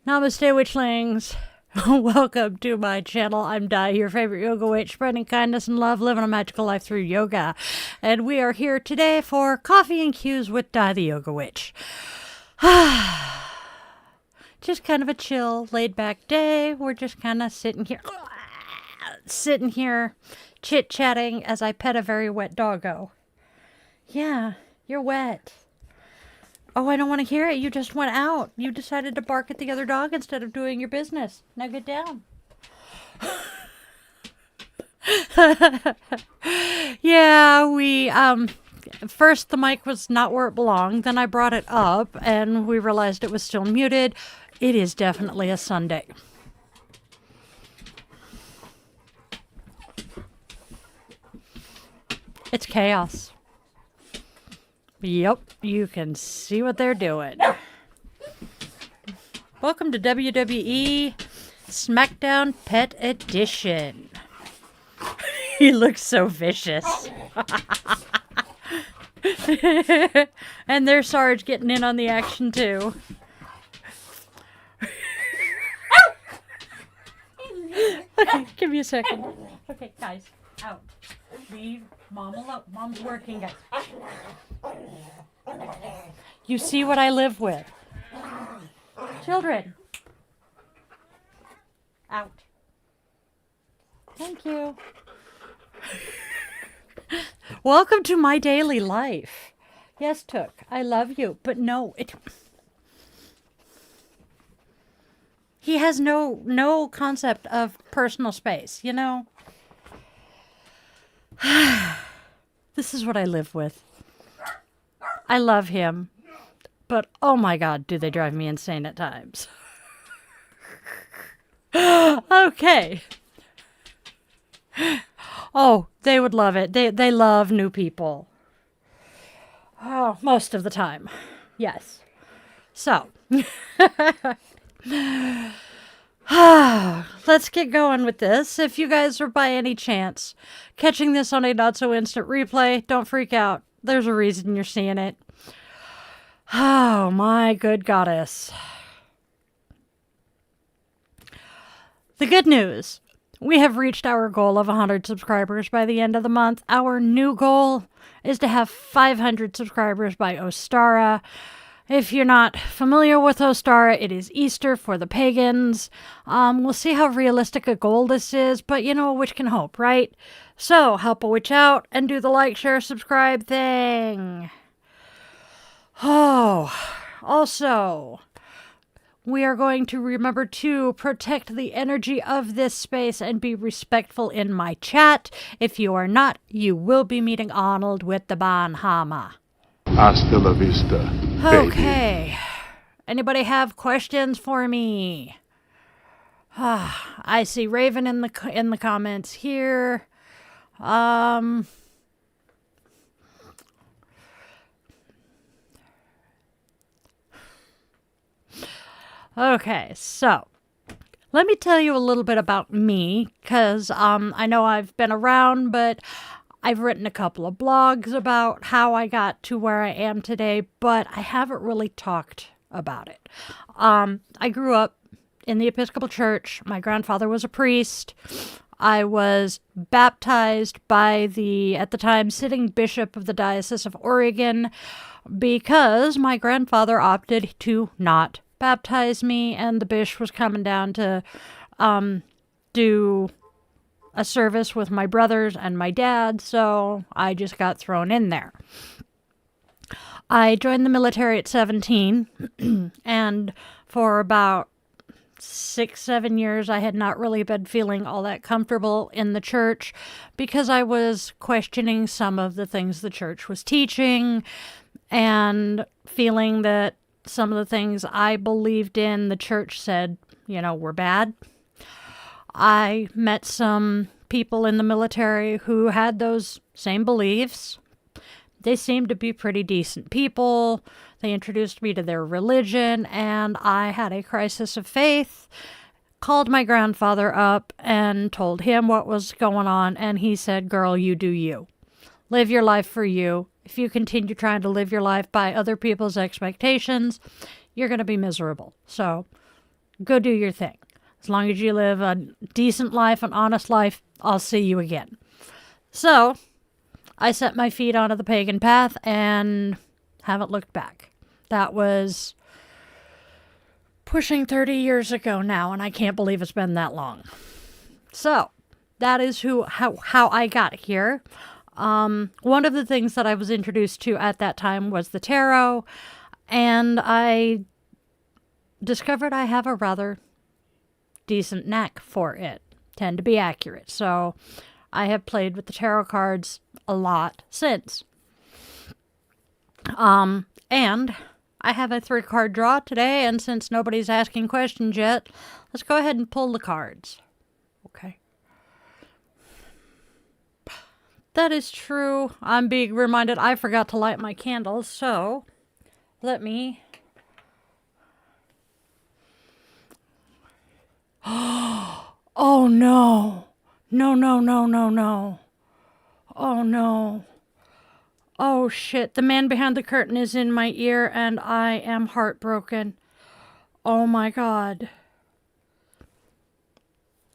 Namaste, Witchlings. Welcome to my channel. I'm Di, your favorite yoga witch, spreading kindness and love, living a magical life through yoga. And we are here today for Coffee and Cues with Di, the yoga witch. Just kind of a chill, laid-back day. We're just kind of sitting here, chit-chatting as I pet a very wet doggo. Yeah, you're wet. Oh, I don't want to hear it. You just went out. You decided to bark at the other dog instead of doing your business. Now get down. Yeah, first the mic was not where it belonged. Then I brought it up and we realized it was still muted. It is definitely a Sunday. It's chaos. Yep, you can see what they're doing. Welcome to WWE SmackDown Pet Edition. He looks so vicious. And there's Sarge getting in on the action too. Okay, give me a second. Okay, guys, out. Leave Mom alone. Mom's working, guys. You see what I live with. Children. Out. Thank you. Welcome to my daily life. Yes, Took, I love you, but no, he has no concept of personal space, you know? This is what I live with. I love him, but oh my God, do they drive me insane at times. Okay. Oh, they would love it. They love new people. Oh, most of the time. Yes. So. Let's get going with this. If you guys are by any chance catching this on a not-so-instant replay, don't freak out. There's a reason you're seeing it. Oh, my good goddess. The good news. We have reached our goal of 100 subscribers by the end of the month. Our new goal is to have 500 subscribers by Ostara. If you're not familiar with Ostara, it is Easter for the pagans. We'll see how realistic a goal this is, but you know, a witch can hope, right? So, help a witch out and do the like, share, subscribe thing. Oh, also, we are going to remember to protect the energy of this space and be respectful in my chat. If you are not, you will be meeting Arnold with the Banhama. Hasta la vista, baby. Okay. Anybody have questions for me? I see Raven in the comments here. Okay, so let me tell you a little bit about me, because I know I've been around, but I've written a couple of blogs about how I got to where I am today, but I haven't really talked about it. I grew up in the Episcopal Church. My grandfather was a priest. I was baptized by the, at the time, sitting bishop of the Diocese of Oregon because my grandfather opted to not baptize me, and the bishop was coming down to do a service with my brothers and my dad, so I just got thrown in there. I joined the military at 17, and for about 6-7 years, I had not really been feeling all that comfortable in the church because I was questioning some of the things the church was teaching and feeling that some of the things I believed in, the church said, you know, were bad. I met some people in the military who had those same beliefs. They seemed to be pretty decent people. They introduced me to their religion, and I had a crisis of faith, called my grandfather up and told him what was going on, and he said, "Girl, you do you. Live your life for you. If you continue trying to live your life by other people's expectations, you're going to be miserable. So go do your thing. As long as you live a decent life, an honest life, I'll see you again. So I set my feet onto the pagan path and haven't looked back. That was pushing 30 years ago now, and I can't believe it's been that long. So that is how I got here. One of the things that I was introduced to at that time was the tarot, and I discovered I have a rather decent knack for it. Tend to be accurate. So I have played with the tarot cards a lot since. And I have a 3-card draw today, and since nobody's asking questions yet, let's go ahead and pull the cards. Okay. That is true. I'm being reminded I forgot to light my candles, so let me... Oh no. No, no, no, no, no. Oh no. Oh shit, the man behind the curtain is in my ear and I am heartbroken. Oh my god.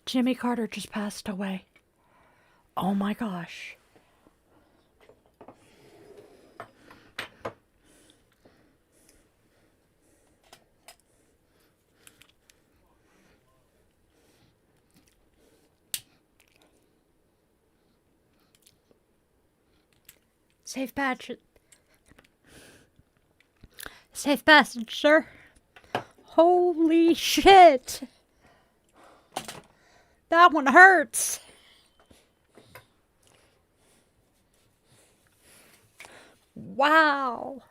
Jimmy Carter just passed away. Oh my gosh. Safe passage. Safe passage, sir. Holy shit. That one hurts. Wow.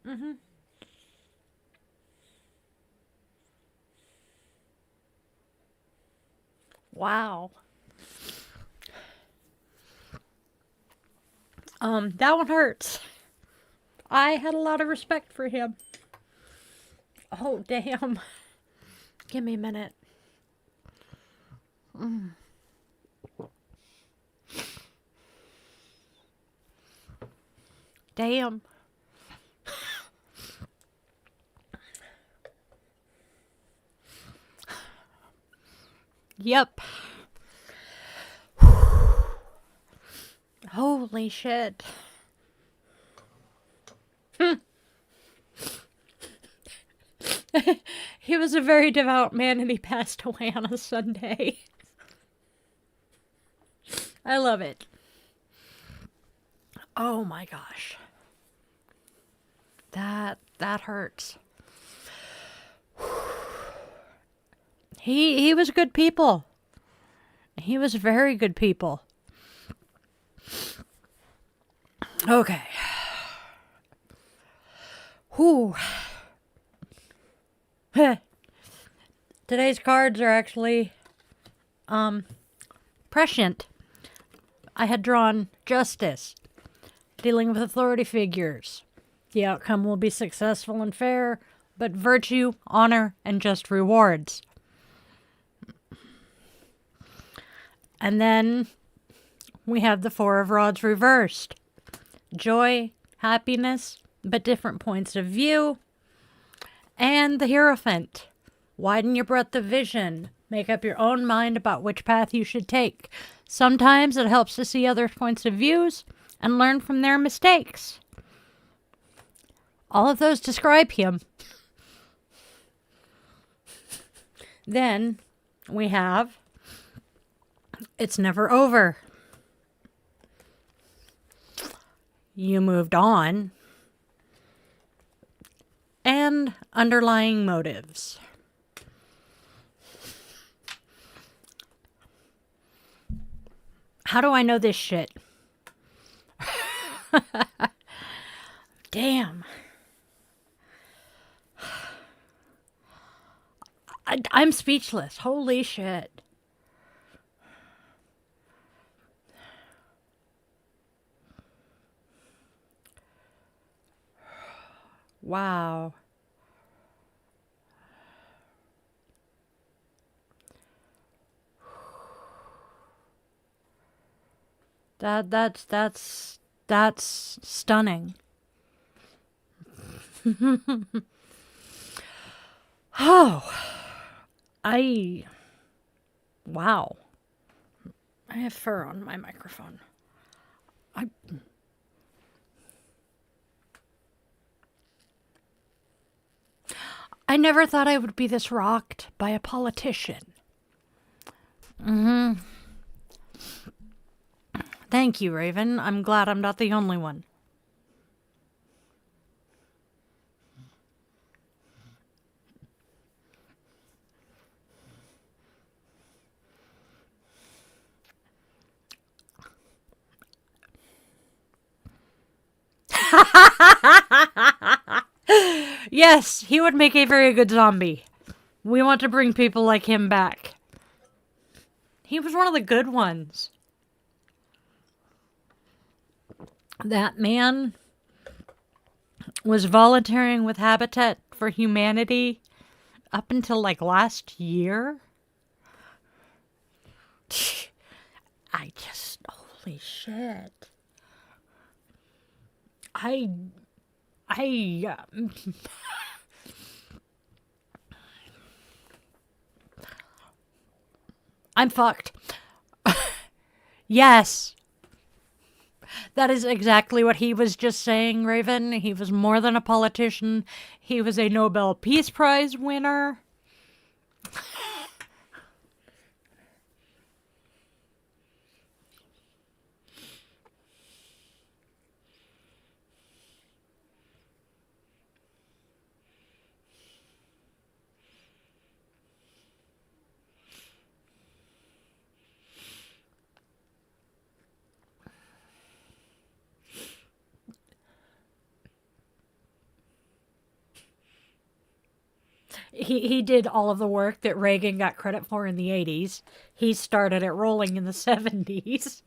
Mm-hmm. Wow. That one hurts. I had a lot of respect for him. Oh, damn. Give me a minute. Damn. Yep. Holy shit. He was a very devout man and he passed away on a Sunday. I love it. Oh my gosh. That hurts. He was good people. He was very good people. Okay. Whew. Today's cards are actually prescient. I had drawn justice, dealing with authority figures. The outcome will be successful and fair, but virtue, honor, and just rewards. And then we have the Four of Rods reversed. Joy, happiness, but different points of view. And the Hierophant. Widen your breadth of vision. Make up your own mind about which path you should take. Sometimes it helps to see other points of views and learn from their mistakes. All of those describe him. Then we have It's Never Over. You moved on. And Underlying Motives. How do I know this shit? Damn. I'm speechless. Holy shit. Wow. That's stunning. Oh, wow. I have fur on my microphone. I never thought I would be this rocked by a politician. Thank you, Raven. I'm glad I'm not the only one. Yes, he would make a very good zombie. We want to bring people like him back. He was one of the good ones. That man was volunteering with Habitat for Humanity up until like last year. Holy shit. I'm fucked. Yes. That is exactly what he was just saying, Raven. He was more than a politician. He was a Nobel Peace Prize winner. He did all of the work that Reagan got credit for in the 80s. He started it rolling in the 70s.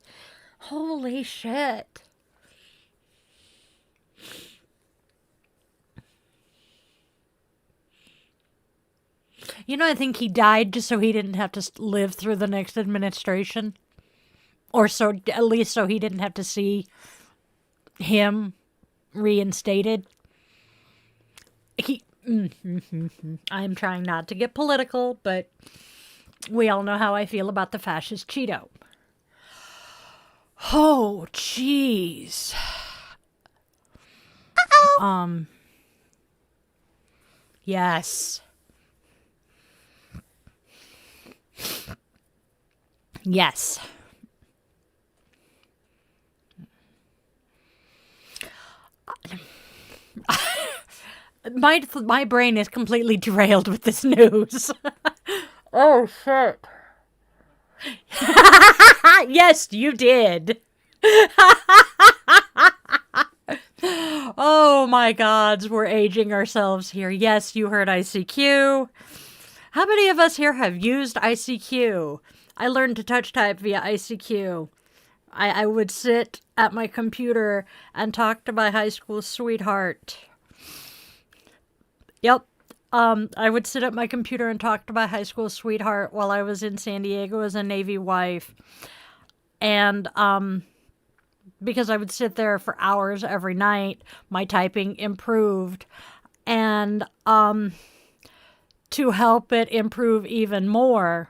Holy shit. You know, I think he died just so he didn't have to live through the next administration. Or so, at least so he didn't have to see him reinstated. I'm trying not to get political, but we all know how I feel about the fascist Cheeto. Oh, jeez. Yes. Yes. My brain is completely derailed with this news. Oh, shit. Yes, you did. Oh, my gods, we're aging ourselves here. Yes, you heard ICQ. How many of us here have used ICQ? I learned to touch type via ICQ. I would sit at my computer and talk to my high school sweetheart. Yep. I would sit at my computer and talk to my high school sweetheart while I was in San Diego as a Navy wife. And because I would sit there for hours every night, my typing improved. And to help it improve even more,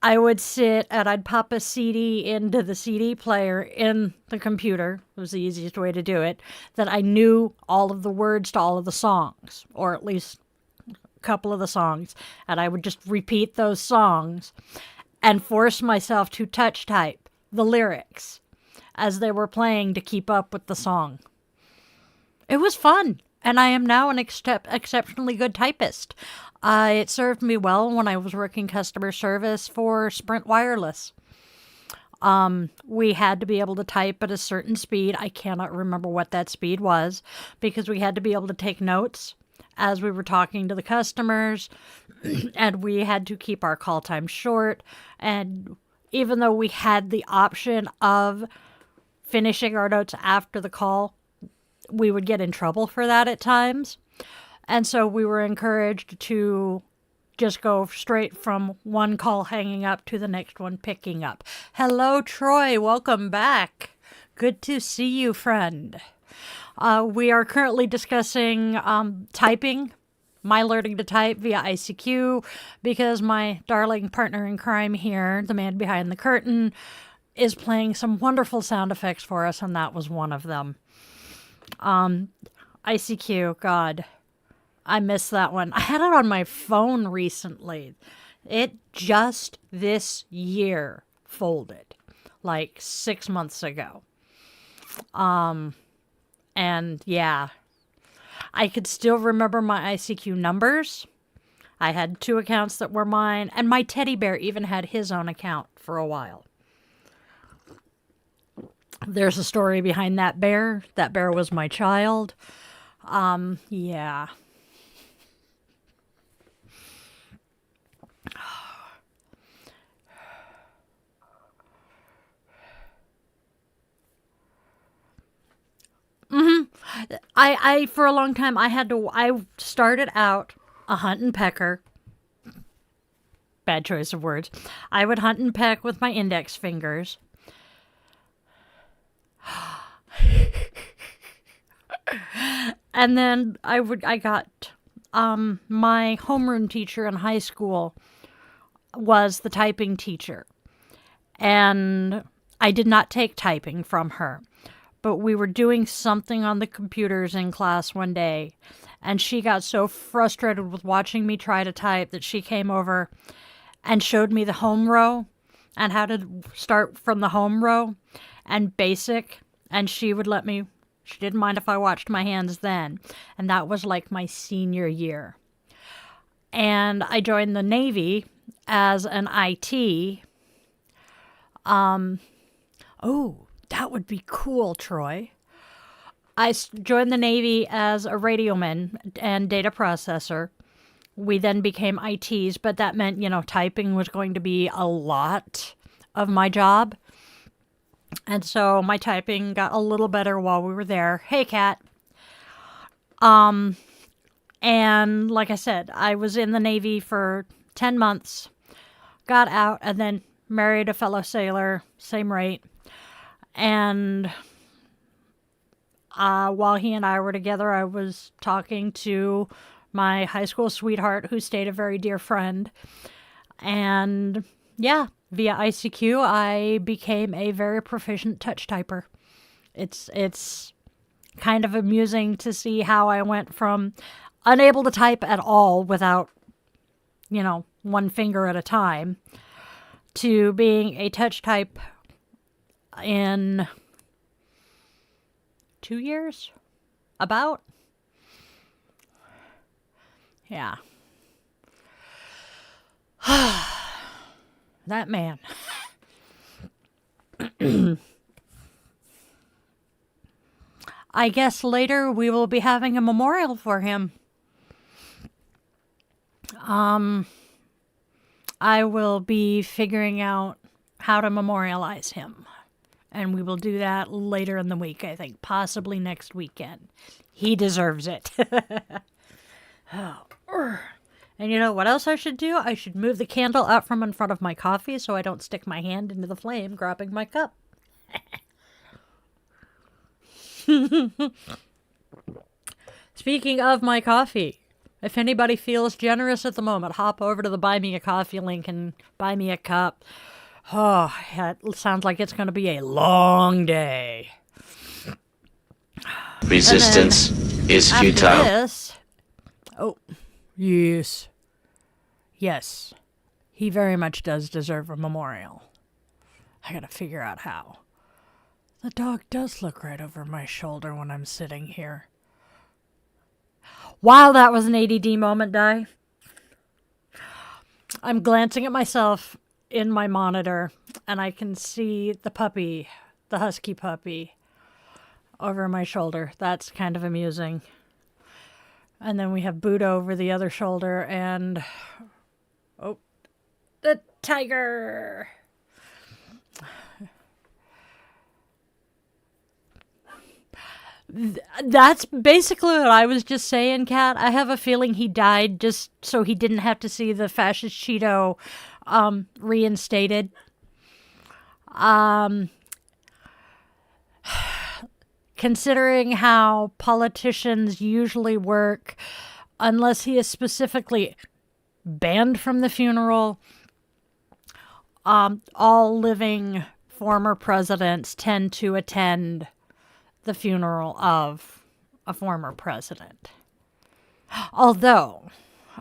I would sit and I'd pop a CD into the CD player in the computer. It was the easiest way to do it. That I knew all of the words to all of the songs, or at least a couple of the songs. And I would just repeat those songs and force myself to touch type the lyrics as they were playing to keep up with the song. It was fun. And I am now an exceptionally good typist. It served me well when I was working customer service for Sprint Wireless. We had to be able to type at a certain speed. I cannot remember what that speed was because we had to be able to take notes as we were talking to the customers, and we had to keep our call time short. And even though we had the option of finishing our notes after the call, we would get in trouble for that at times. And so we were encouraged to just go straight from one call hanging up to the next one picking up. Hello, Troy. Welcome back. Good to see you, friend. We are currently discussing typing, my learning to type via ICQ, because my darling partner in crime here, the man behind the curtain, is playing some wonderful sound effects for us, and that was one of them. ICQ, God, I miss that one. I had it on my phone recently. It just this year folded, like 6 months ago. And yeah, I could still remember my ICQ numbers. I had 2 accounts that were mine, and my teddy bear even had his own account for a while. There's a story behind that bear. That bear was my child. Yeah. I for a long time I started out a hunt and pecker. Bad choice of words. I would hunt and peck with my index fingers. And then I got my homeroom teacher in high school was the typing teacher. And I did not take typing from her. But we were doing something on the computers in class one day, and she got so frustrated with watching me try to type that she came over and showed me the home row and how to start from the home row and basic, and she didn't mind if I watched my hands then, and that was like my senior year. And I joined the Navy as an IT. That would be cool, Troy. I joined the Navy as a radioman and data processor. We then became ITs, but that meant, typing was going to be a lot of my job. And so my typing got a little better while we were there. Hey, Kat. And like I said, I was in the Navy for 10 months, got out, and then married a fellow sailor, same rate. And while he and I were together, I was talking to my high school sweetheart, who stayed a very dear friend. And yeah, via ICQ, I became a very proficient touch typer. It's kind of amusing to see how I went from unable to type at all without, one finger at a time, to being a touch type in 2 years, about. Yeah. That man. I guess later we will be having a memorial for him. I will be figuring out how to memorialize him. And we will do that later in the week, I think. Possibly next weekend. He deserves it. And you know what else I should do? I should move the candle out from in front of my coffee so I don't stick my hand into the flame grabbing my cup. Speaking of my coffee, if anybody feels generous at the moment, hop over to the Buy Me a Coffee link and buy me a cup. Oh, it sounds like it's going to be a long day. Resistance is futile. This, yes. Yes. He very much does deserve a memorial. I gotta figure out how. The dog does look right over my shoulder when I'm sitting here. Wow, that was an ADD moment, Di. I'm glancing at myself in my monitor, and I can see the puppy, the husky puppy, over my shoulder. That's kind of amusing. And then we have Buddha over the other shoulder, and the tiger. That's basically what I was just saying, Kat. I have a feeling he died just so he didn't have to see the fascist Cheeto reinstated. Considering how politicians usually work, unless he is specifically banned from the funeral, all living former presidents tend to attend the funeral of a former president. Although,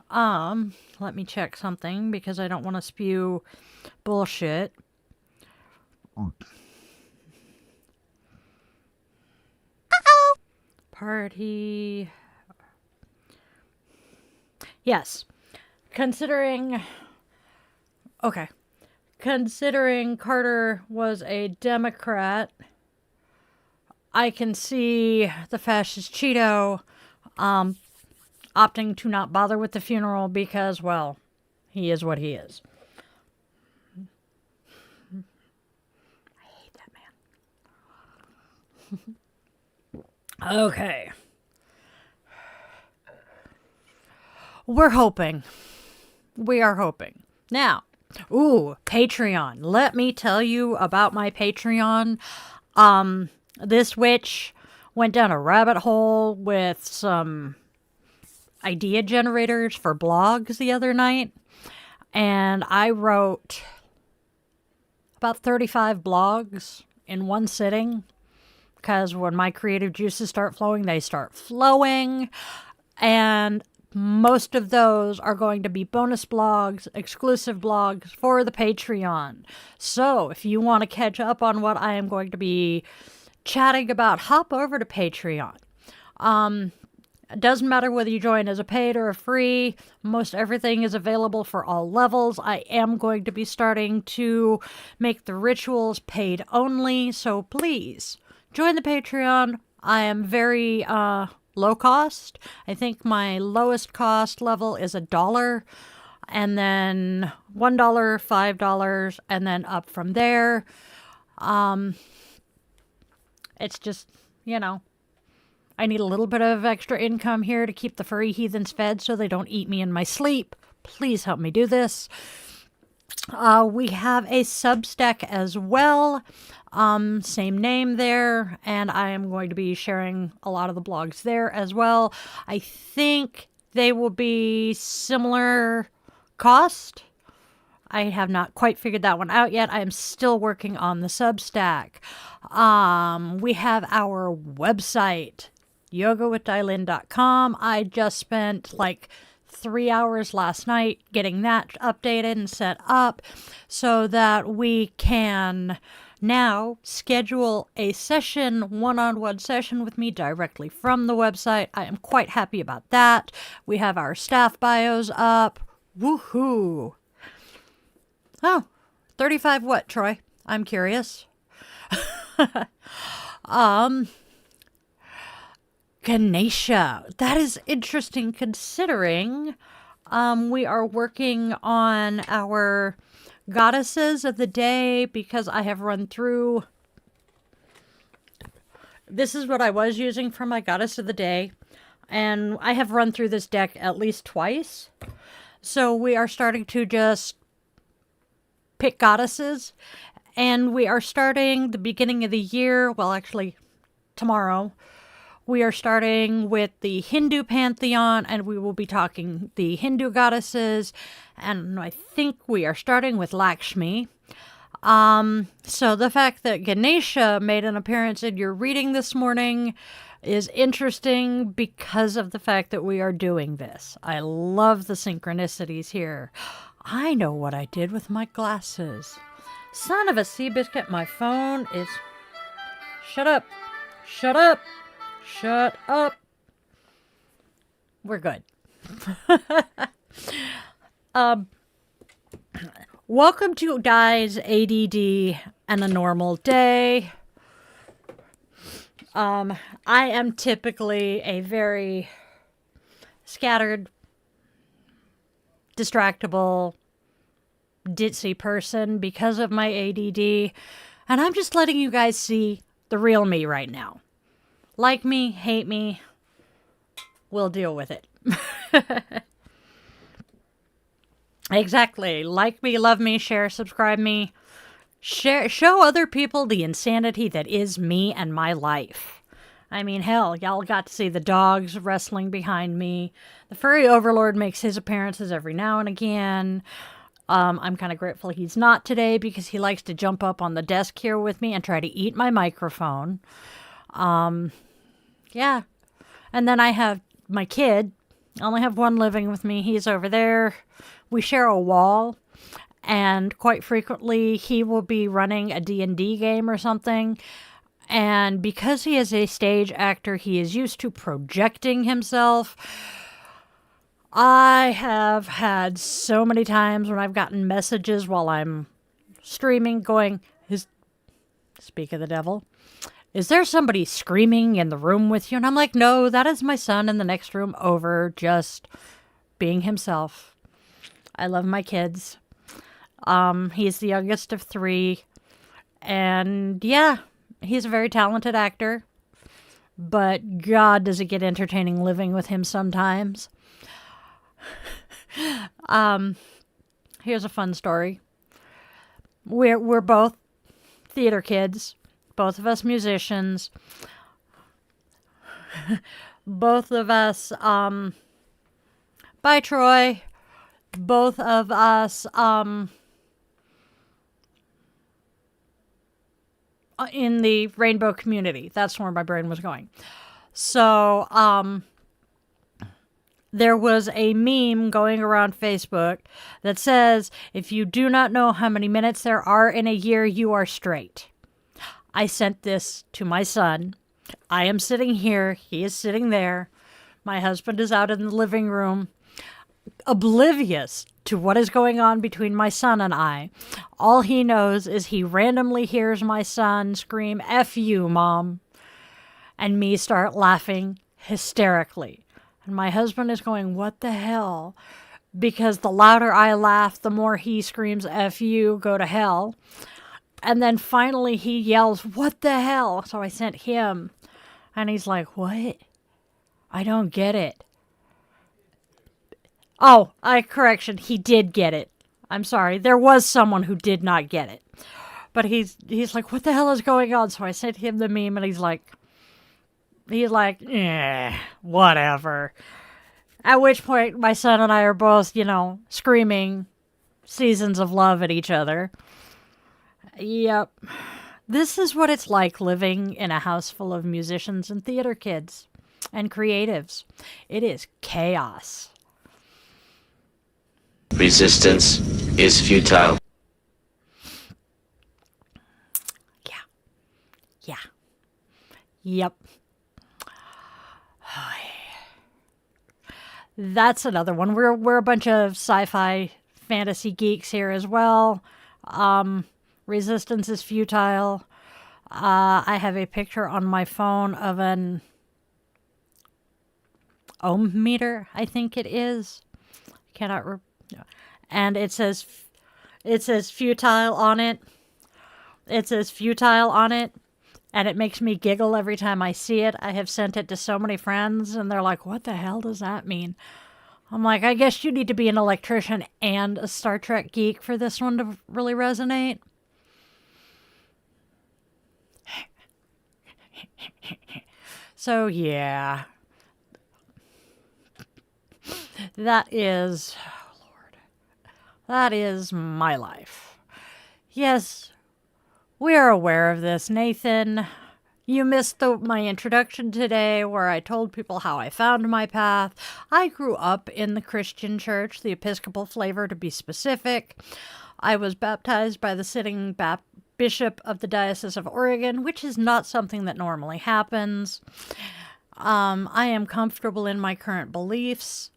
let me check something because I don't want to spew bullshit. Party. Yes. Considering Carter was a Democrat, I can see the fascist Cheeto opting to not bother with the funeral because, well, he is what he is. I hate that man. Okay. We're hoping. We are hoping. Now, Patreon. Let me tell you about my Patreon. This witch went down a rabbit hole with some idea generators for blogs the other night, and I wrote about 35 blogs in one sitting, because when my creative juices start flowing, they start flowing, and most of those are going to be bonus blogs, exclusive blogs for the Patreon. So if you want to catch up on what I am going to be chatting about, hop over to Patreon. It doesn't matter whether you join as a paid or a free. Most everything is available for all levels. I am going to be starting to make the rituals paid only, so please join the Patreon. I am very low cost. I think my lowest cost level is $1, and then $1, $5, and then up from there. It's just, I need a little bit of extra income here to keep the furry heathens fed so they don't eat me in my sleep. Please help me do this. We have a Substack as well. Same name there, and I am going to be sharing a lot of the blogs there as well. I think they will be similar cost. I have not quite figured that one out yet. I am still working on the Substack. We have our website, yogawithdylin.com. I just spent 3 hours last night getting that updated and set up so that we can now schedule a one-on-one session with me directly from the website. I am quite happy about that. We have our staff bios up. Woohoo! Oh, 35 what, Troy? I'm curious. Ganesha. That is interesting considering we are working on our goddesses of the day because I have run through. This is what I was using for my goddess of the day, and I have run through this deck at least twice. So we are starting to just pick goddesses, and we are starting the beginning of the year. Well, actually, tomorrow. We are starting with the Hindu pantheon, and we will be talking the Hindu goddesses, and I think we are starting with Lakshmi. So the fact that Ganesha made an appearance in your reading this morning is interesting because of the fact that we are doing this. I love the synchronicities here. I know what I did with my glasses. Son of a sea biscuit, my phone is... Shut up. Shut up. Shut up. We're good. Welcome to Di's ADD and a Normal Day. I am typically a very scattered, distractible, ditzy person because of my ADD, and I'm just letting you guys see the real me right now. Like me, hate me, we'll deal with it. Exactly. Like me, love me, share, subscribe me. Show other people the insanity that is me and my life. I mean, hell, y'all got to see the dogs wrestling behind me. The furry overlord makes his appearances every now and again. I'm kind of grateful he's not today because he likes to jump up on the desk here with me and try to eat my microphone. Yeah. And then I have my kid. I only have one living with me. He's over there. We share a wall. And quite frequently, he will be running a D&D game or something. And because he is a stage actor, he is used to projecting himself. I have had so many times when I've gotten messages while I'm streaming going, speak of the devil, is there somebody screaming in the room with you? And I'm like, no, that is my son in the next room over, just being himself. I love my kids. He's the youngest of 3. And yeah, he's a very talented actor. But God, does it get entertaining living with him sometimes. Here's a fun story. We're both theater kids. Both of us musicians. Both of us, bye Troy. Both of us, in the rainbow community. That's where my brain was going. So, there was a meme going around Facebook that says, if you do not know how many minutes there are in a year, you are straight. I sent this to my son. I am sitting here. He is sitting there. My husband is out in the living room, oblivious to what is going on between my son and I. All he knows is he randomly hears my son scream, F you, Mom, and me start laughing hysterically. And my husband is going, what the hell? Because the louder I laugh, the more he screams, F you, go to hell. And then finally he yells, what the hell? So I sent him. And he's like, what? I don't get it. Oh, correction. He did get it. I'm sorry. There was someone who did not get it. But he's like, what the hell is going on? So I sent him the meme and he's like, whatever. At which point my son and I are both, screaming seasons of love at each other. Yep. This is what it's like living in a house full of musicians and theater kids and creatives. It is chaos. Resistance is futile. Yeah. Yep. That's another one. We're a bunch of sci-fi fantasy geeks here as well. Resistance is futile. I have a picture on my phone of an ohm meter, I think it is. And it says futile on it. It says futile on it. And it makes me giggle every time I see it. I have sent it to so many friends, and they're like, what the hell does that mean? I'm like, I guess you need to be an electrician and a Star Trek geek for this one to really resonate. So, yeah. That is my life. Yes, we are aware of this, Nathan. You missed my introduction today where I told people how I found my path. I grew up in the Christian church, the Episcopal flavor to be specific. I was baptized by the sitting Bishop of the Diocese of Oregon, which is not something that normally happens. I am comfortable in my current beliefs.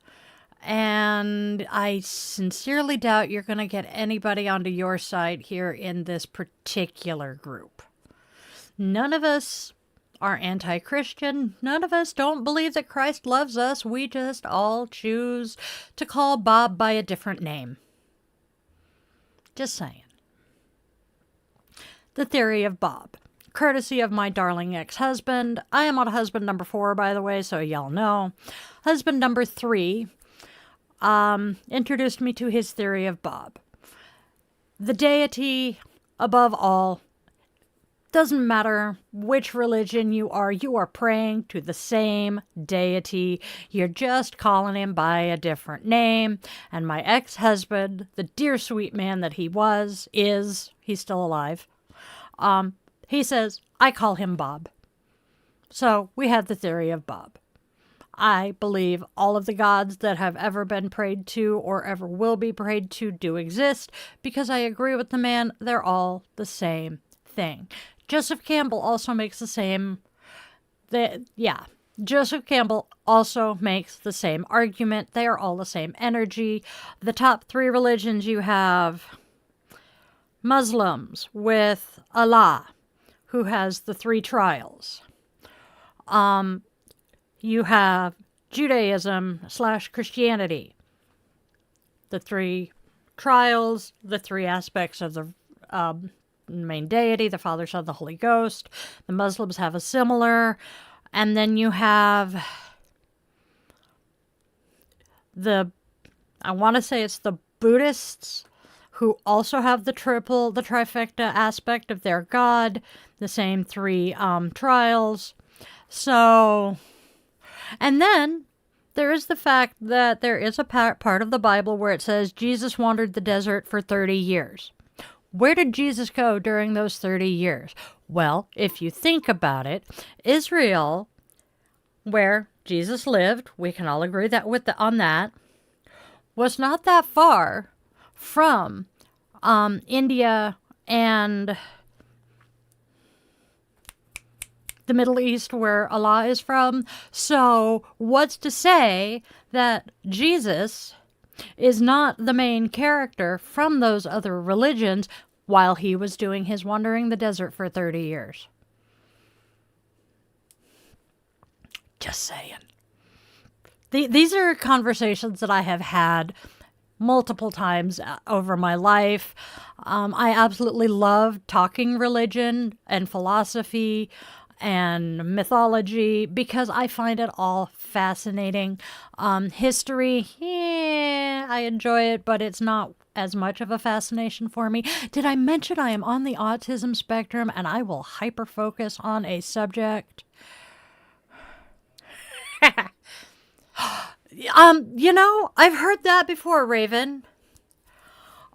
And I sincerely doubt you're going to get anybody onto your side here in this particular group. None of us are anti-Christian. None of us don't believe that Christ loves us. We just all choose to call Bob by a different name. Just saying. The theory of Bob. courtesy of my darling ex-husband. I am on husband number 4, by the way, so y'all know. Husband number 3 introduced me to his theory of Bob. The deity above all. Doesn't matter which religion you are praying to the same deity. You're just calling him by a different name. And my ex-husband, the dear sweet man that he he's still alive, he says, I call him Bob. So we have the theory of Bob. I believe all of the gods that have ever been prayed to or ever will be prayed to do exist because I agree with the man. They're all the same thing. Joseph Campbell also makes the same. Joseph Campbell also makes the same argument. They are all the same energy. The top 3 religions you have Muslims with Allah, who has the 3 trials. You have Judaism / Christianity, the 3 trials, the 3 aspects of the main deity, the Father, Son, the Holy Ghost. The Muslims have a similar. And then you have I want to say it's the Buddhists, who also have the trifecta aspect of their God, the same 3 trials. So, and then there is the fact that there is a part of the Bible where it says Jesus wandered the desert for 30 years. Where did Jesus go during those 30 years? Well, if you think about it, Israel, where Jesus lived, we can all agree on that, was not that far from India and the Middle East, where Allah is from. So what's to say that Jesus is not the main character from those other religions while he was doing his wandering the desert for 30 years? Just saying. These are conversations that I have had multiple times over my life. I absolutely love talking religion and philosophy and mythology because I find it all fascinating. History, I enjoy it, but it's not as much of a fascination for me. Did I mention I am on the autism spectrum and I will hyper-focus on a subject? I've heard that before, Raven.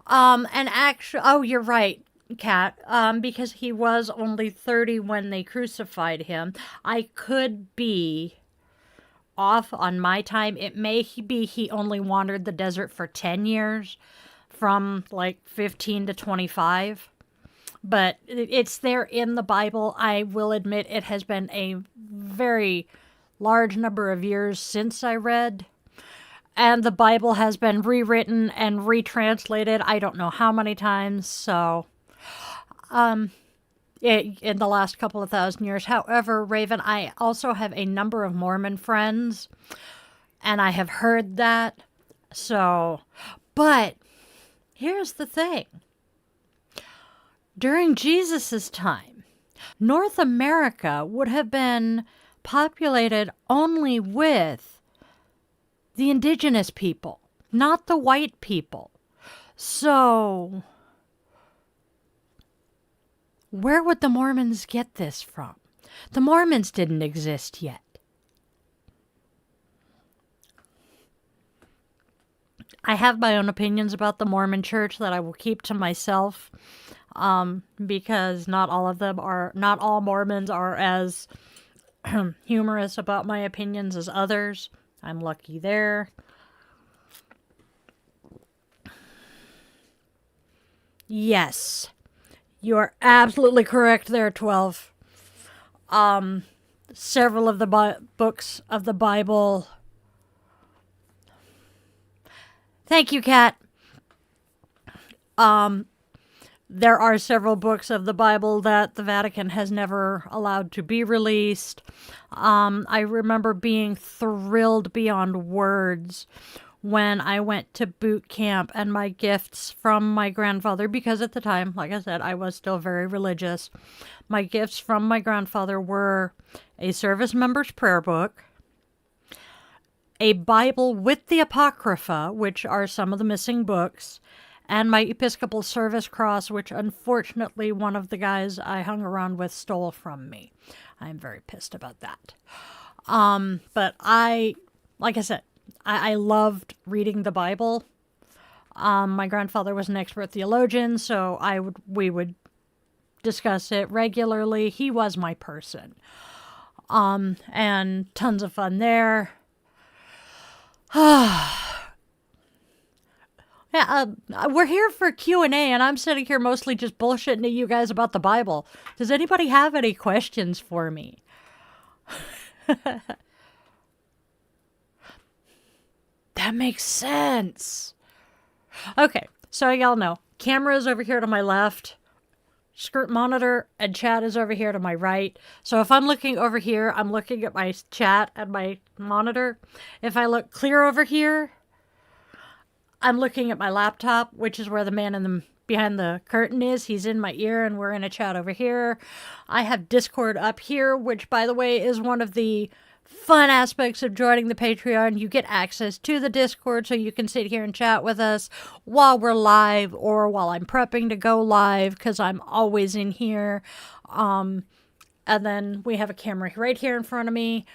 And actually, oh, you're right, Kat, because he was only 30 when they crucified him. I could be off on my time. It may be he only wandered the desert for 10 years, from like 15 to 25. But it's there in the Bible. I will admit it has been a very large number of years since I read. And the Bible has been rewritten and retranslated I don't know how many times. So, in the last couple of thousand years. However, Raven, I also have a number of Mormon friends, and I have heard that. So, but here's the thing. During Jesus' time, North America would have been populated only with the indigenous people, not the white people. So, where would the Mormons get this from? The Mormons didn't exist yet. I have my own opinions about the Mormon Church that I will keep to myself, because not all Mormons are as humorous about my opinions as others. I'm lucky there. Yes, you are absolutely correct there, 12. Several of the books of the Bible. Thank you, Kat. There are several books of the Bible that the Vatican has never allowed to be released. I remember being thrilled beyond words when I went to boot camp, and my gifts from my grandfather, because at the time, like I said, I was still very religious. My gifts from my grandfather were a service member's prayer book, a Bible with the Apocrypha, which are some of the missing books, and my Episcopal Service Cross, which unfortunately one of the guys I hung around with stole from me. I'm very pissed about that. But like I said, I loved reading the Bible. My grandfather was an expert theologian, so we would discuss it regularly. He was my person. And tons of fun there. Yeah, we're here for Q&A, and I'm sitting here mostly just bullshitting to you guys about the Bible. Does anybody have any questions for me? That makes sense. Okay, so y'all know, camera is over here to my left, skirt monitor and chat is over here to my right. So if I'm looking over here, I'm looking at my chat and my monitor. If I look clear over here, I'm looking at my laptop, which is where the man behind the curtain is. He's in my ear, and we're in a chat over here. I have Discord up here, which, by the way, is one of the fun aspects of joining the Patreon. You get access to the Discord, so you can sit here and chat with us while we're live or while I'm prepping to go live, because I'm always in here. And then we have a camera right here in front of me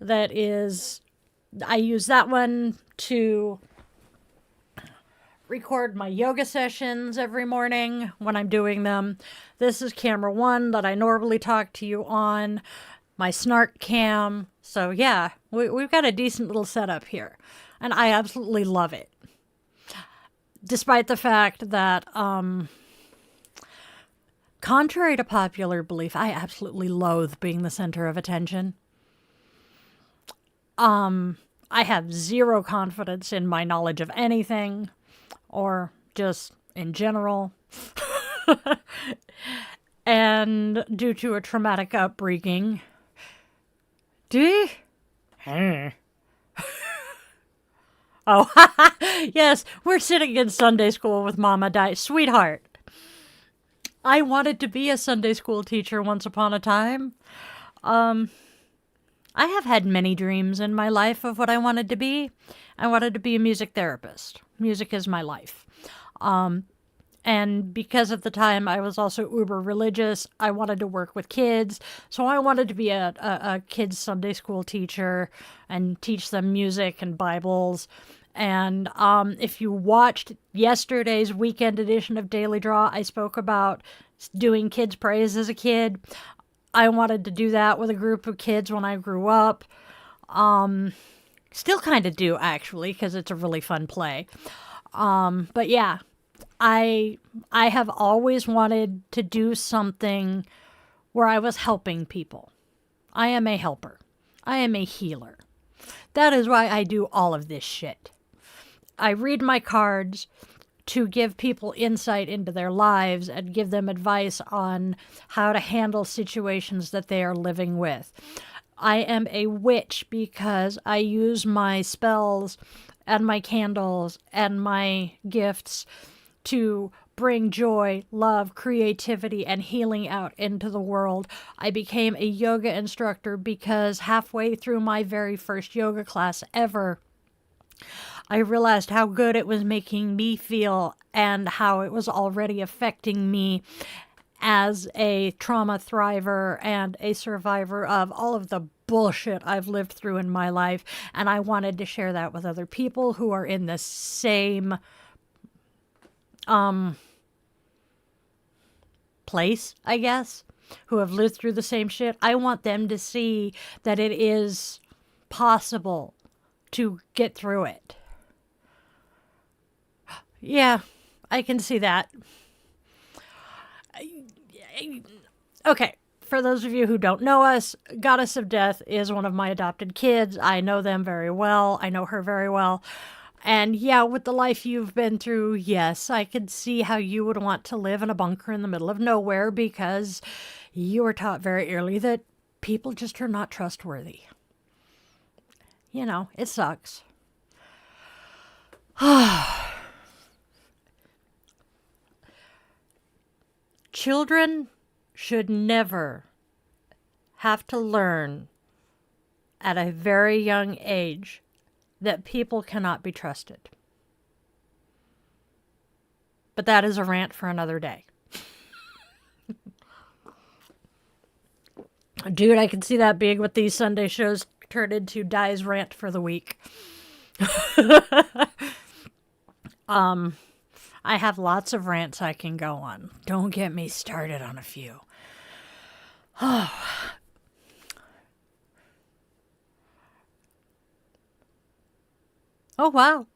I use that one to record my yoga sessions every morning when I'm doing them. This is camera 1 that I normally talk to you on, my snark cam. So yeah, we've got a decent little setup here, and I absolutely love it. Despite the fact that, contrary to popular belief, I absolutely loathe being the center of attention. I have zero confidence in my knowledge of anything, or just in general. And due to a traumatic upbringing, oh, yes, we're sitting in Sunday school with Mama Di. Sweetheart, I wanted to be a Sunday school teacher once upon a time. I have had many dreams in my life of what I wanted to be. I wanted to be a music therapist. Music is my life. And because at the time I was also uber religious, I wanted to work with kids. So I wanted to be a kids Sunday school teacher and teach them music and Bibles. And if you watched yesterday's weekend edition of Daily Draw, I spoke about doing kids praise as a kid. I wanted to do that with a group of kids when I grew up. Still kind of do, actually, because it's a really fun play. But yeah, I have always wanted to do something where I was helping people. I am a helper. I am a healer. That is why I do all of this shit. I read my cards to give people insight into their lives and give them advice on how to handle situations that they are living with. I am a witch because I use my spells and my candles and my gifts to bring joy, love, creativity, and healing out into the world. I became a yoga instructor because halfway through my very first yoga class ever, I realized how good it was making me feel and how it was already affecting me as a trauma thriver and a survivor of all of the bullshit I've lived through in my life. And I wanted to share that with other people who are in the same place, I guess, who have lived through the same shit. I want them to see that it is possible to get through it. Yeah, I can see that. Okay, for those of you who don't know us, Goddess of Death is one of my adopted kids. I know them very well. I know her very well. And yeah, with the life you've been through, yes, I could see how you would want to live in a bunker in the middle of nowhere because you were taught very early that people just are not trustworthy. You know, it sucks. Children should never have to learn at a very young age that people cannot be trusted. But that is a rant for another day. Dude, I can see that being what these Sunday shows turn into Di's rant for the week. I have lots of rants I can go on. Don't get me started on a few. Oh, wow.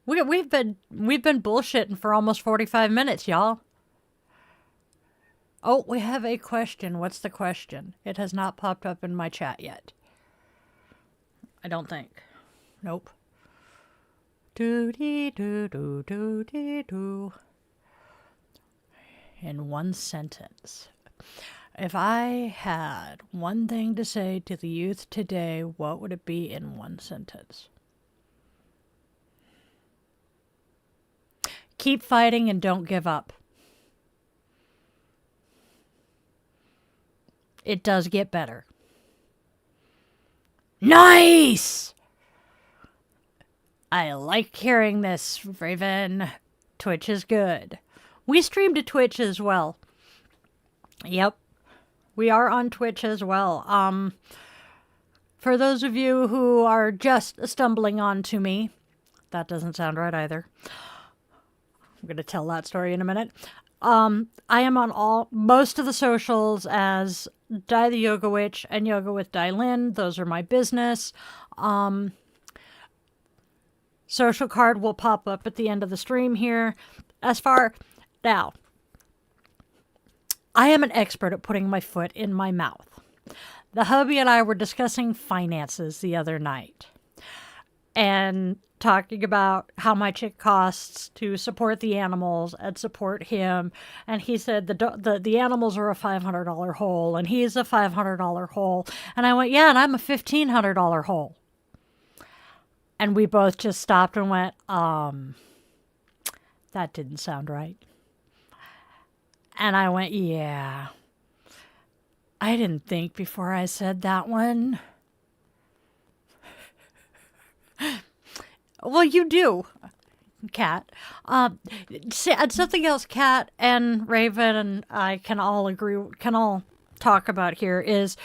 We've been bullshitting for almost 45 minutes, y'all. Oh, we have a question. What's the question? It has not popped up in my chat yet. I don't think. Nope. Do-dee-do-do-do-dee-do. In one sentence. If I had one thing to say to the youth today, what would it be in one sentence? Keep fighting and don't give up. It does get better. Nice! I like hearing this, Raven. Twitch is good. We stream to Twitch as well. Yep. We are on Twitch as well. For those of you who are just stumbling onto me, that doesn't sound right either. I'm going to tell that story in a minute. I am on most of the socials as Di the Yoga Witch and Yoga with Di Lin. Those are my business. Social card will pop up at the end of the stream here. Now, I am an expert at putting my foot in my mouth. The hubby and I were discussing finances the other night and talking about how much it costs to support the animals and support him. And he said the animals are a $500 hole and he's a $500 hole. And I went, yeah, and I'm a $1,500 hole. And we both just stopped and went, that didn't sound right. And I went, yeah, I didn't think before I said that one. Well, you do, Kat. And something else Kat and Raven and I can all talk about here is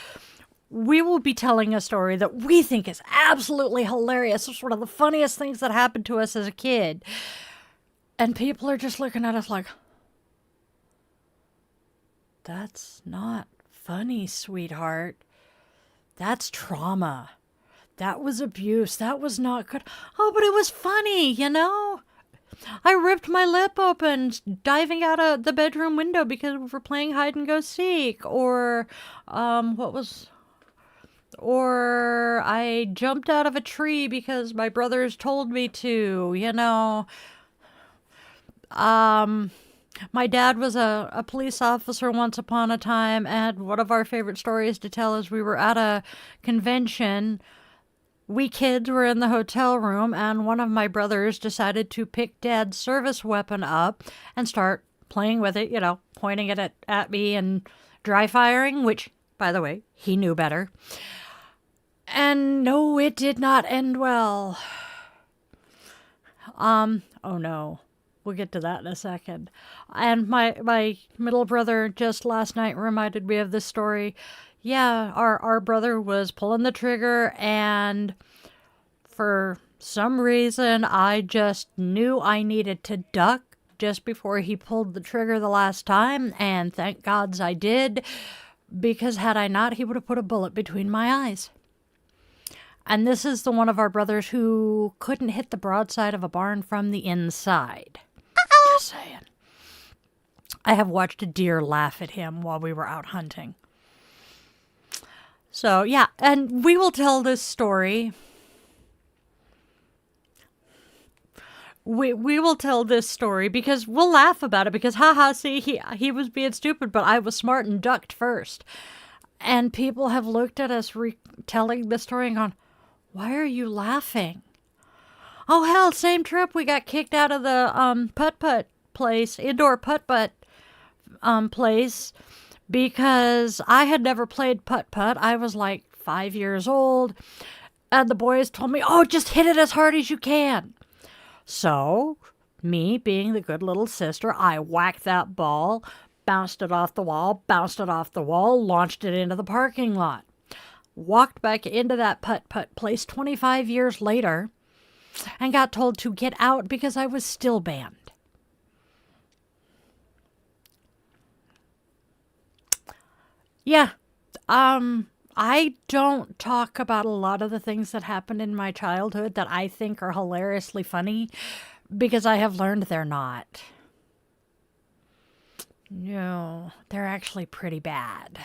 we will be telling a story that we think is absolutely hilarious. It's one of the funniest things that happened to us as a kid. And people are just looking at us like, that's not funny, sweetheart. That's trauma. That was abuse. That was not good. Oh, but it was funny, you know? I ripped my lip open diving out of the bedroom window because we were playing hide and go seek. Or, or I jumped out of a tree because my brothers told me to, you know? My dad was a police officer once upon a time, and one of our favorite stories to tell is we were at a convention. We kids were in the hotel room, and one of my brothers decided to pick Dad's service weapon up and start playing with it, you know, pointing it at me and dry firing, which, by the way, he knew better. And no, it did not end well. Oh no. We'll get to that in a second. And my middle brother just last night reminded me of this story. Yeah, our brother was pulling the trigger, and for some reason I just knew I needed to duck just before he pulled the trigger the last time, and thank gods I did, because had I not, he would have put a bullet between my eyes. And this is the one of our brothers who couldn't hit the broadside of a barn from the inside. Just saying. I have watched a deer laugh at him while we were out hunting. So, yeah, and we will tell this story. We will tell this story because we'll laugh about it because, haha, see, he was being stupid, but I was smart and ducked first. And people have looked at us telling the story and gone, why are you laughing? Oh, hell, same trip. We got kicked out of the putt-putt place, indoor putt-putt place, because I had never played putt-putt. I was like 5 years old, and the boys told me, oh, just hit it as hard as you can. So, me being the good little sister, I whacked that ball, bounced it off the wall, launched it into the parking lot. Walked back into that putt-putt place 25 years later and got told to get out because I was still banned. Yeah, I don't talk about a lot of the things that happened in my childhood that I think are hilariously funny because I have learned they're not. No, they're actually pretty bad.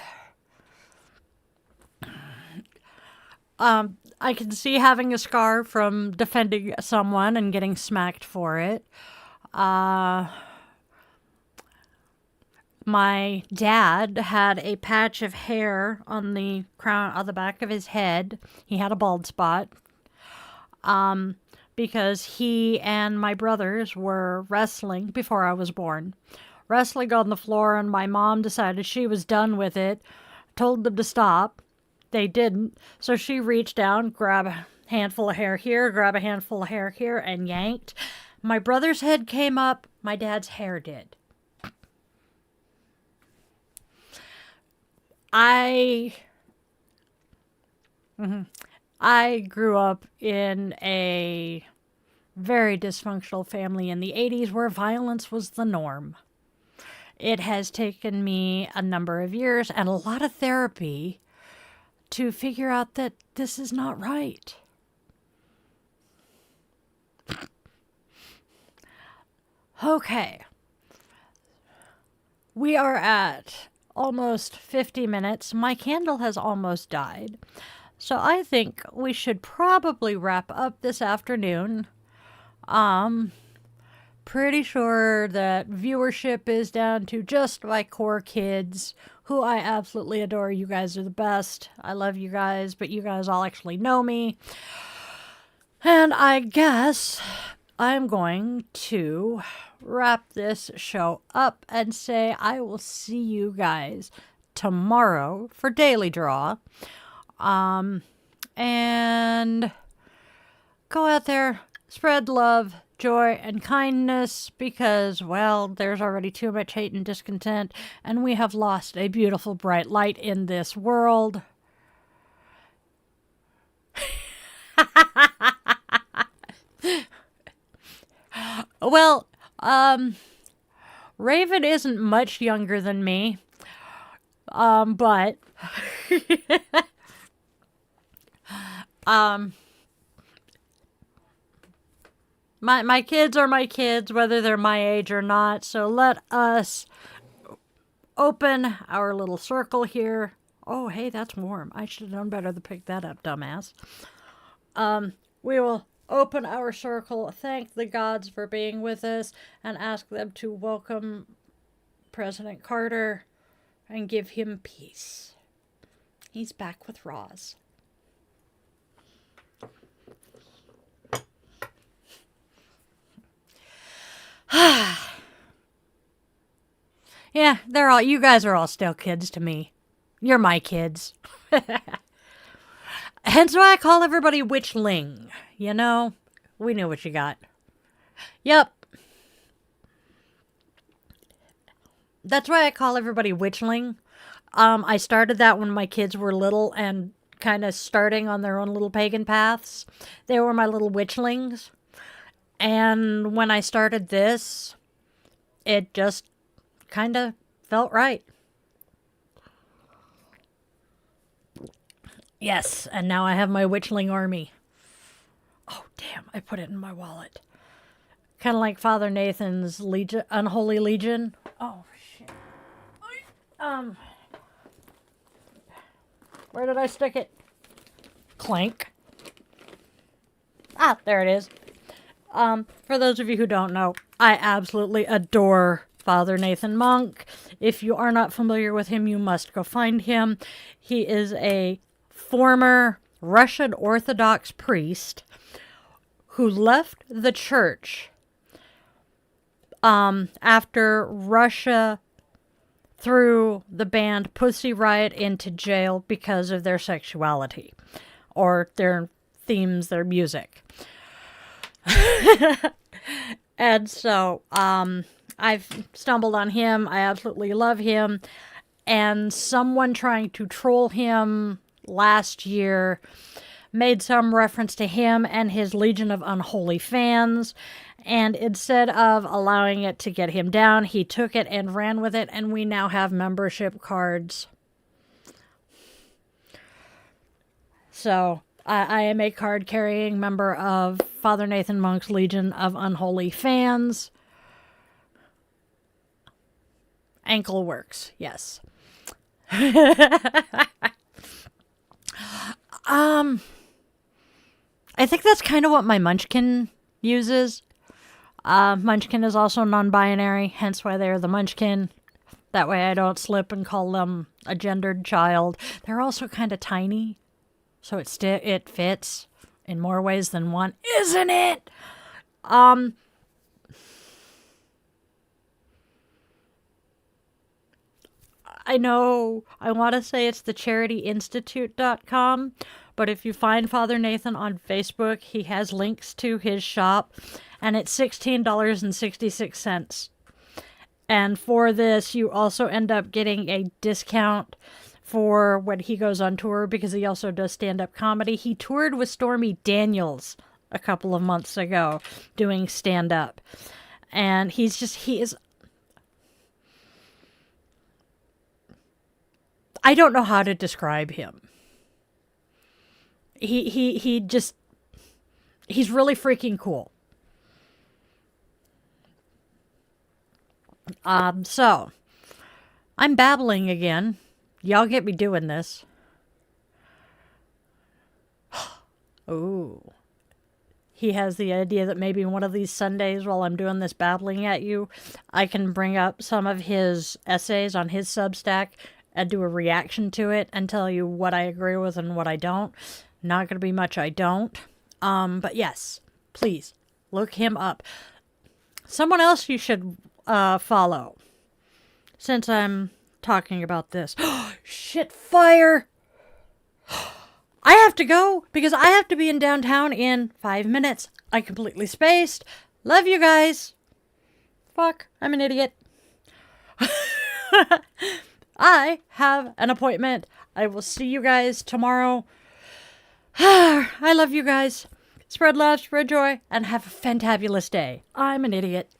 I can see having a scar from defending someone and getting smacked for it. My dad had a patch of hair on the crown of the back of his head. He had a bald spot. Because he and my brothers were wrestling before I was born. Wrestling on the floor, and my mom decided she was done with it, told them to stop. They didn't, so she reached down, grabbed a handful of hair here, grabbed a handful of hair here, and yanked. My brother's head came up, my dad's hair did. I grew up in a very dysfunctional family in the 80s where violence was the norm. It has taken me a number of years and a lot of therapy to figure out that this is not right. Okay. We are at almost 50 minutes. My candle has almost died. So I think we should probably wrap up this afternoon. Pretty sure that viewership is down to just my core kids, who I absolutely adore. You guys are the best. I love you guys, but you guys all actually know me. And I guess I'm going to wrap this show up and say I will see you guys tomorrow for Daily Draw. And go out there, spread love, joy, and kindness, because, well, there's already too much hate and discontent, and we have lost a beautiful bright light in this world. Well, Raven isn't much younger than me, but my kids are my kids, whether they're my age or not. So let us open our little circle here. Oh, hey, that's warm. I should have known better to pick that up, dumbass. We will open our circle, thank the gods for being with us, and ask them to welcome President Carter and give him peace. He's back with Roz. Yeah, you guys are all still kids to me. You're my kids. Hence why I call everybody Witchling. You know, we knew what you got. Yep. That's why I call everybody Witchling. I started that when my kids were little and kind of starting on their own little pagan paths. They were my little Witchlings. And when I started this, it just kind of felt right. Yes, and now I have my Witchling army. Oh, damn, I put it in my wallet. Kind of like Father Nathan's Legion, Unholy Legion. Oh, shit. Where did I stick it? Clank. Ah, there it is. For those of you who don't know, I absolutely adore Father Nathan Monk. If you are not familiar with him, you must go find him. He is a former Russian Orthodox priest who left the church after Russia threw the band Pussy Riot into jail because of their sexuality or their themes, their music. And so I've stumbled on him. I absolutely love him. And someone trying to troll him last year made some reference to him and his legion of unholy fans. And instead of allowing it to get him down, he took it and ran with it, and we now have membership cards. So I am a card-carrying member of Father Nathan Monk's Legion of Unholy Fans. Ankle works, yes. I think that's kind of what my Munchkin uses. Munchkin is also non-binary, hence why they're the Munchkin. That way I don't slip and call them a gendered child. They're also kind of tiny, so it fits in more ways than one, isn't it? I know I want to say it's the charityinstitute.com, but if you find Father Nathan on Facebook, he has links to his shop, and it's $16.66. And for this, you also end up getting a discount for when he goes on tour, because he also does stand-up comedy. He toured with Stormy Daniels a couple of months ago doing stand-up. And he is... I don't know how to describe him. He's really freaking cool. So, I'm babbling again. Y'all get me doing this. Ooh. He has the idea that maybe one of these Sundays while I'm doing this babbling at you, I can bring up some of his essays on his Substack and do a reaction to it and tell you what I agree with and what I don't. Not going to be much I don't. But yes, please, look him up. Someone else you should follow, since I'm talking about this. Shit, fire! I have to go because I have to be in downtown in 5 minutes. I completely spaced. Love you guys. Fuck, I'm an idiot. I have an appointment. I will see you guys tomorrow. I love you guys. Spread love, spread joy, and have a fantabulous day. I'm an idiot.